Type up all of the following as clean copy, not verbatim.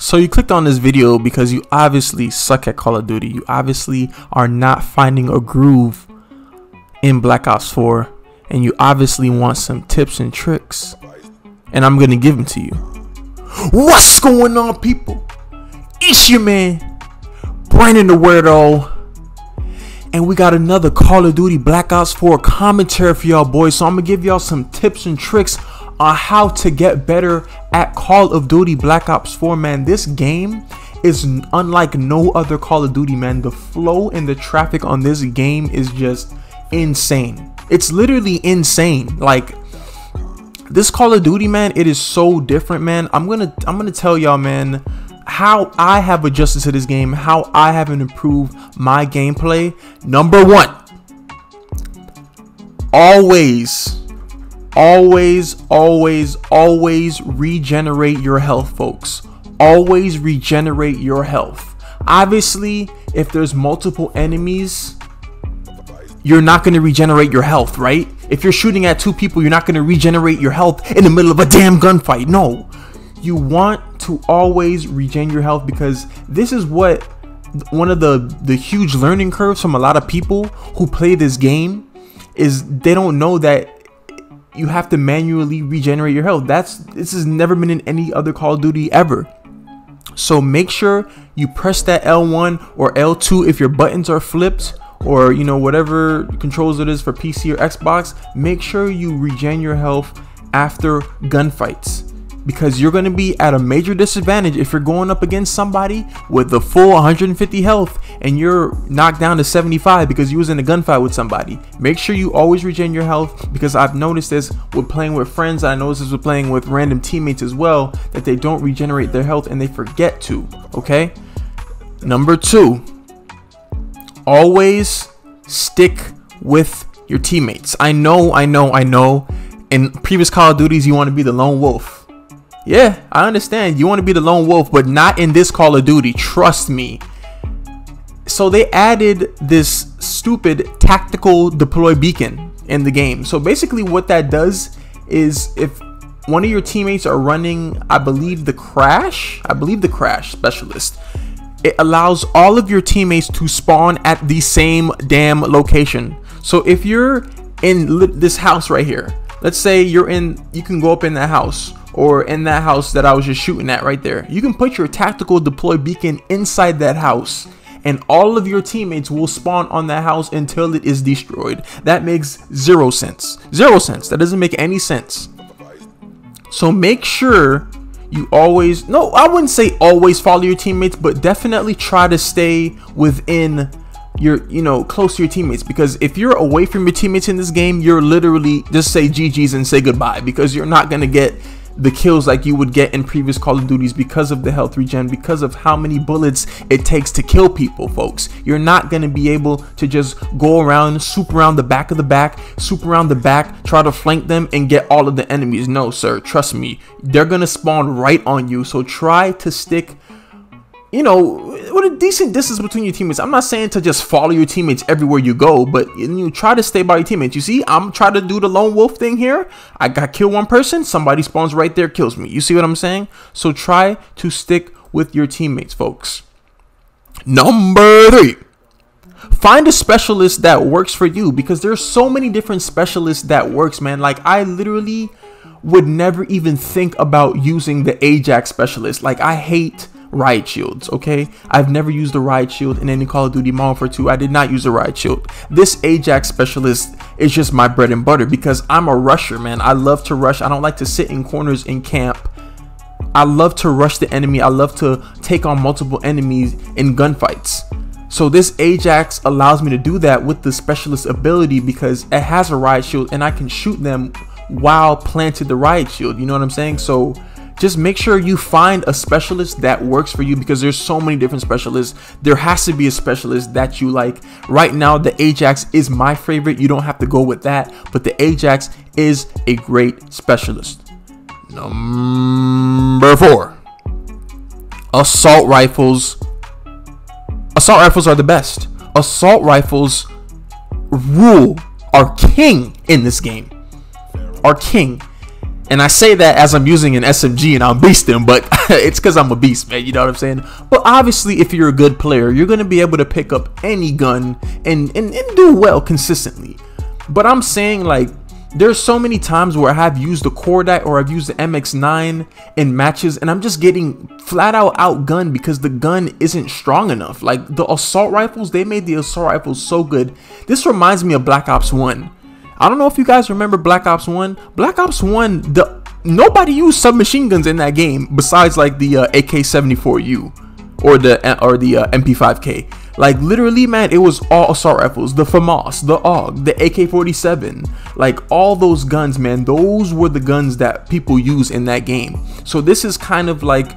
So you clicked on this video because you obviously suck at Call of Duty. You obviously are not finding a groove in Black Ops 4, and you obviously want some tips and tricks, and I'm gonna give them to you. What's going on, people? It's your man Brandon the Weirdo, and we got another Call of Duty Black Ops 4 commentary for y'all boys. So I'm gonna give y'all some tips and tricks on how to get better at Call of Duty Black Ops 4, man. This game is unlike no other Call of Duty, man. The flow and the traffic on this game is just insane. It's literally insane. Like, this Call of Duty, man, it is so different, man. I'm gonna tell y'all, man, how I have adjusted to this game, how I have improved my gameplay. Number one, always regenerate your health, folks. Always regenerate your health. Obviously, if there's multiple enemies, you're not going to regenerate your health, right? If you're shooting at two people, you're not going to regenerate your health in the middle of a damn gunfight. No, you want to always regen your health, because this is what one of the huge learning curves from a lot of people who play this game is. They don't know that you have to manually regenerate your health. This has never been in any other Call of Duty ever. So make sure you press that L1 or L2 if your buttons are flipped, or you know, whatever controls it is for PC or Xbox. Make sure you regen your health after gunfights, because you're going to be at a major disadvantage if you're going up against somebody with the full 150 health and you're knocked down to 75 because you was in a gunfight with somebody. Make sure you always regen your health, because I've noticed this with playing with friends. I noticed this with playing with random teammates as well, that they don't regenerate their health and they forget to. Okay, number two, always stick with your teammates. I know in previous Call of Duties you want to be the lone wolf. Yeah, I understand you want to be the lone wolf, but not in this Call of Duty, trust me. So they added this stupid tactical deploy beacon in the game. So basically what that does is, if one of your teammates are running, I believe the crash specialist, it allows all of your teammates to spawn at the same damn location. So if you're in this house right here, let's say you can go up in that house, or in that house that I was just shooting at right there. You can put your tactical deploy beacon inside that house, and all of your teammates will spawn on that house until it is destroyed. That makes zero sense. Zero sense. That doesn't make any sense. So make sure you always, no, I wouldn't say always follow your teammates, but definitely try to stay within your, close to your teammates, because if you're away from your teammates in this game, you're literally just say GG's and say goodbye, because you're not going to get the kills like you would get in previous Call of Duties because of the health regen, because of how many bullets it takes to kill people, folks. You're not going to be able to just go around, swoop around the back of the back, swoop around the back, try to flank them and get all of the enemies. No, sir, trust me, they're going to spawn right on you. So try to stick, with a decent distance between your teammates. I'm not saying to just follow your teammates everywhere you go, but you try to stay by your teammates. You see, I'm trying to do the lone wolf thing here. I got kill one person, somebody spawns right there, kills me. You see what I'm saying? So try to stick with your teammates, folks. Number three, find a specialist that works for you, because there's so many different specialists that works, man. Like, I literally would never even think about using the Ajax specialist. Like, I hate riot shields. Okay, I've never used a riot shield in any Call of Duty Modern Warfare 2. I did not use a riot shield. This Ajax specialist is just my bread and butter, because I'm a rusher, man. I love to rush. I don't like to sit in corners in camp. I love to rush the enemy. I love to take on multiple enemies in gunfights. So this Ajax allows me to do that with the specialist ability, because it has a riot shield and I can shoot them while planted the riot shield. You know what I'm saying? So just make sure you find a specialist that works for you, because there's so many different specialists. There has to be a specialist that you like. Right now, the Ajax is my favorite. You don't have to go with that, but the Ajax is a great specialist. Number four, assault rifles. Assault rifles are the best. Assault rifles are king in this game. Are king. And I say that as I'm using an SMG and I'm beasting, but it's because I'm a beast, man. You know what I'm saying? But obviously, if you're a good player, you're going to be able to pick up any gun and do well consistently. But I'm saying, like, there's so many times where I have used the Cordite or I've used the MX9 in matches, and I'm just getting flat out outgunned because the gun isn't strong enough. Like, the assault rifles, they made the assault rifles so good. This reminds me of Black Ops 1. I don't know if you guys remember Black Ops 1. Black Ops 1, nobody used submachine guns in that game besides like the AK-74U or the MP5K. Like, literally, man, it was all assault rifles, the FAMAS, the AUG, the AK-47, like all those guns, man. Those were the guns that people use in that game. So this is kind of like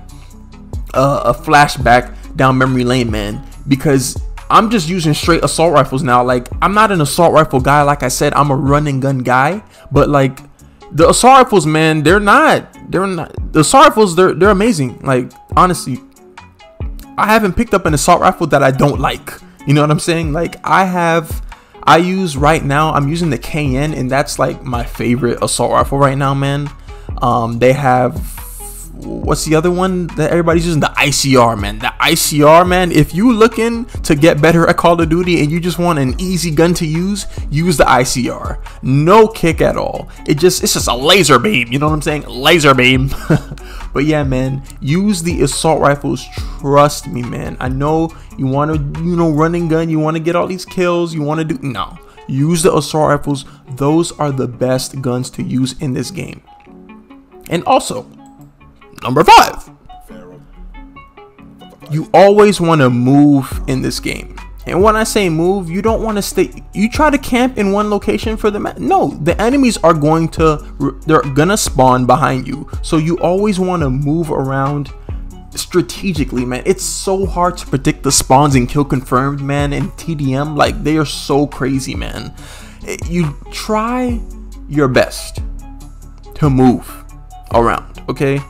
a flashback down memory lane, man, because I'm just using straight assault rifles now. Like, I'm not an assault rifle guy. Like I said, I'm a run and gun guy. But like, the assault rifles, man, they're not the assault rifles, they're amazing. Like, honestly, I haven't picked up an assault rifle that I don't like. You know what I'm saying? Like, I use right now, I'm using the KN, and that's like my favorite assault rifle right now, man. They have, what's the other one that everybody's using? The ICR, man. The ICR, man. If you looking to get better at Call of Duty and you just want an easy gun to use the ICR. No kick at all. It's just a laser beam. You know what I'm saying? Laser beam. But yeah, man, use the assault rifles. Trust me, man. I know you want to, run and gun. You want to get all these kills. You want to do, no. Use the assault rifles. Those are the best guns to use in this game. And also, number 5, you always want to move in this game. And when I say move, you don't want to stay, you try to camp in one location for the match. No, the enemies are they're gonna spawn behind you. So you always want to move around strategically, man. It's so hard to predict the spawns in Kill Confirmed, man, and TDM. Like, they are so crazy, man. You try your best to move around, okay?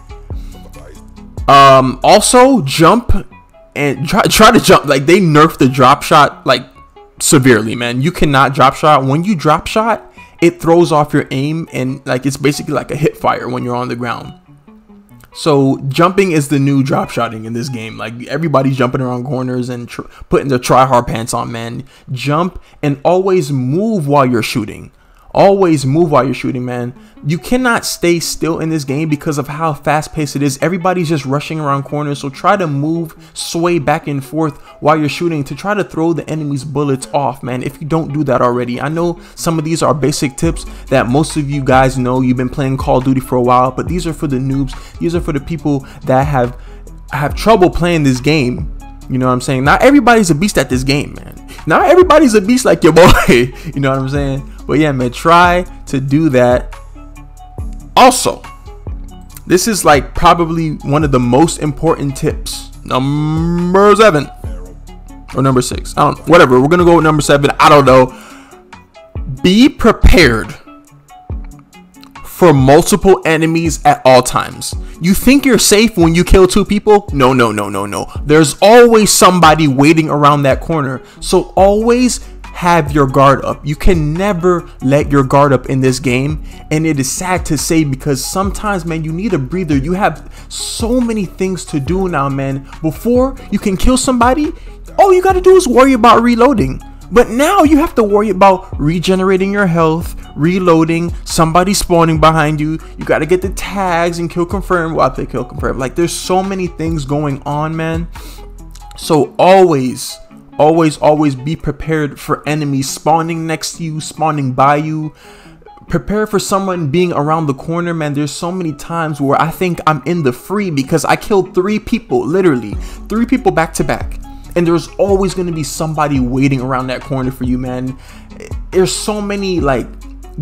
Also jump and try to jump. Like, they nerfed the drop shot like severely, man. You cannot drop shot. When you drop shot, it throws off your aim, and like, it's basically like a hip fire when you're on the ground. So jumping is the new drop shotting in this game. Like, everybody's jumping around corners and putting their try hard pants on, man. Jump and always move while you're shooting. Always move while you're shooting, man. You cannot stay still in this game because of how fast-paced it is. Everybody's just rushing around corners, so try to move, sway back and forth while you're shooting to try to throw the enemy's bullets off, man, if you don't do that already. I know some of these are basic tips that most of you guys know. You've been playing Call of Duty for a while, but these are for the noobs. These are for the people that have trouble playing this game. You know what I'm saying? Not everybody's a beast at this game, man. Not everybody's a beast like your boy. You know what I'm saying? But yeah, man, try to do that. Also, this is like probably one of the most important tips. Number 7 or number 6. I don't know. Whatever. We're going to go with number 7. I don't know. Be prepared for multiple enemies at all times. You think you're safe when you kill 2 people? No, no, no, no, no. There's always somebody waiting around that corner. So always have your guard up. You can never let your guard up in this game. And it is sad to say, because sometimes, man, you need a breather. You have so many things to do now, man. Before you can kill somebody, all you got to do is worry about reloading. But now you have to worry about regenerating your health, reloading, somebody spawning behind you. You got to get the tags and kill confirm. Well, they kill confirm. Like, there's so many things going on, man. So always be prepared for enemies spawning next to you, spawning by you. Prepare for someone being around the corner, man. There's so many times where I think I'm in the free because I killed 3 people, literally 3 people back to back. And there's always going to be somebody waiting around that corner for you, man. There's so many like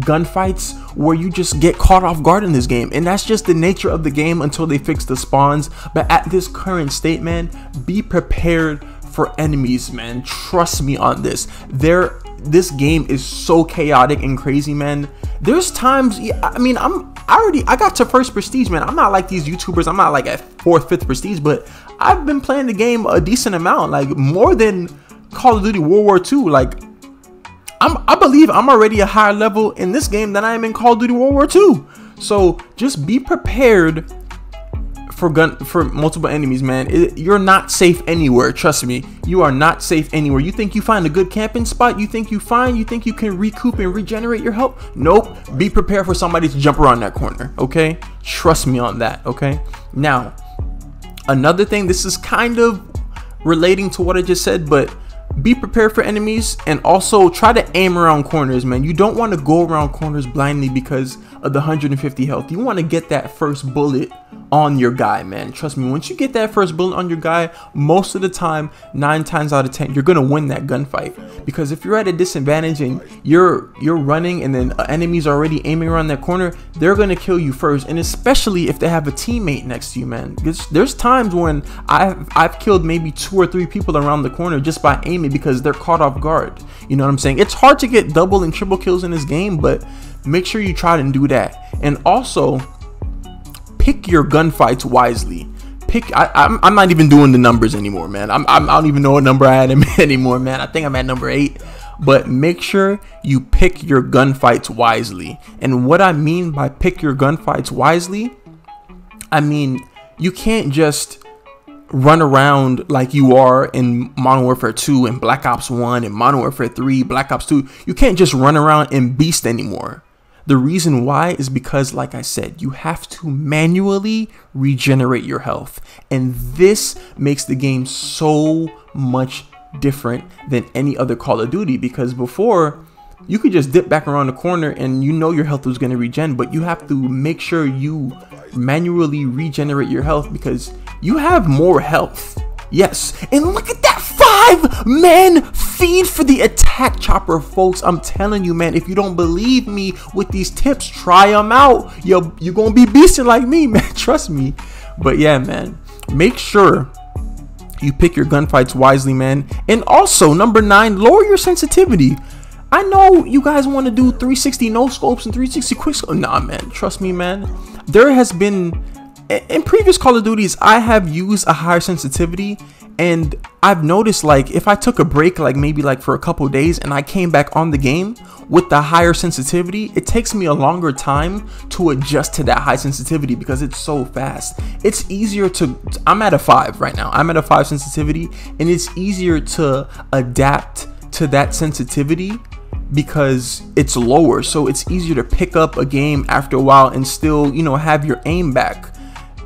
gunfights where you just get caught off guard in this game, and that's just the nature of the game until they fix the spawns. But at this current state, man, be prepared for enemies, man. Trust me on this. This game is so chaotic and crazy, man. There's times, I mean, I got to 1st prestige, man. I'm not like these YouTubers. I'm not like at 4th, 5th prestige, but I've been playing the game a decent amount, like more than Call of Duty World War II. Like, I believe I'm already a higher level in this game than I am in Call of Duty World War II. So just be prepared for multiple enemies, man. You're not safe anywhere. Trust me, you are not safe anywhere. You think you find a good camping spot, you think you can recoup and regenerate your health? Nope. Be prepared for somebody to jump around that corner. Okay, trust me on that. Okay, now another thing, this is kind of relating to what I just said, but be prepared for enemies, and also try to aim around corners, man. You don't want to go around corners blindly because of the 150 health. You want to get that first bullet on your guy, man. Trust me, once you get that first bullet on your guy, most of the time, 9 times out of 10, you're gonna win that gunfight. Because if you're at a disadvantage and you're running and then enemies are already aiming around that corner, they're gonna kill you first. And especially if they have a teammate next to you, man. There's times when I've killed maybe 2 or 3 people around the corner just by aiming because they're caught off guard. You know what I'm saying? It's hard to get double and triple kills in this game, but make sure you try to do that. And also, pick your gunfights wisely. I'm not even doing the numbers anymore, man. I don't even know what number I had anymore, man. I think I'm at number 8. But make sure you pick your gunfights wisely. And what I mean by pick your gunfights wisely, I mean you can't just run around like you are in Modern Warfare 2 and Black Ops 1 and Modern Warfare 3, Black Ops 2. You can't just run around in Beast anymore. The reason why is because, like I said, you have to manually regenerate your health. And this makes the game so much different than any other Call of Duty, because before you could just dip back around the corner and you know your health was going to regen, but you have to make sure you manually regenerate your health because you have more health. Yes, and look at that 5-man feed for the attack chopper, folks. I'm telling you, man, if you don't believe me with these tips, try them out. You're gonna be beasting like me, man. Trust me. But yeah, man, make sure you pick your gunfights wisely, man. And also, number 9, lower your sensitivity. I know you guys want to do 360 no scopes and 360 quick scope. Nah, man, trust me, man. There has been, in previous Call of Duties, I have used a higher sensitivity, and I've noticed, like, if I took a break, like maybe like for a couple days, and I came back on the game with the higher sensitivity, it takes me a longer time to adjust to that high sensitivity because it's so fast. It's easier to, I'm at a 5 right now. I'm at a 5 sensitivity, and it's easier to adapt to that sensitivity because it's lower. So it's easier to pick up a game after a while and still, you know, have your aim back,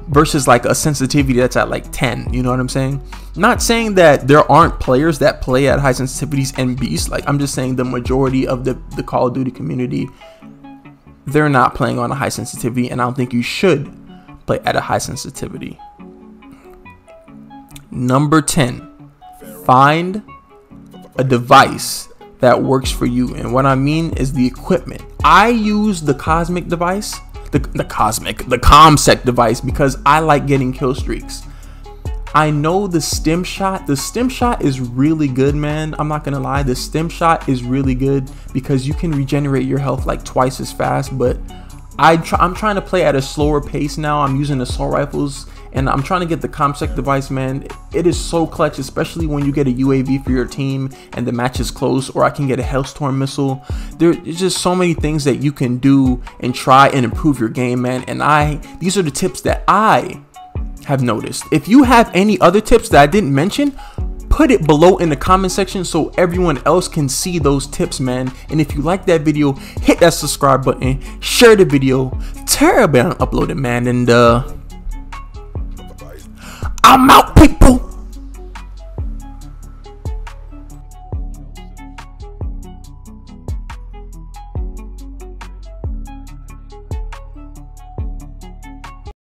versus like a sensitivity that's at like 10. You know what I'm saying? Not saying that there aren't players that play at high sensitivities and beast. Like, I'm just saying the majority of the Call of Duty community, they're not playing on a high sensitivity, and I don't think you should play at a high sensitivity. Number 10, find a device that works for you. And what I mean is the equipment. I use the Cosmic device, the ComSec device, because I like getting kill streaks. I know the stim shot is really good, man. I'm not gonna lie, the stim shot is really good because you can regenerate your health like twice as fast. But I'm trying to play at a slower pace now. I'm using assault rifles, and I'm trying to get the ComSec device, man. It is so clutch, especially when you get a UAV for your team and the match is close, or I can get a Hellstorm missile. There's just so many things that you can do and try and improve your game, man. And these are the tips that I have noticed. If you have any other tips that I didn't mention, put it below in the comment section so everyone else can see those tips, man. And if you like that video, hit that subscribe button, share the video, turn the bell on uploading, man. And I'm out. Peace.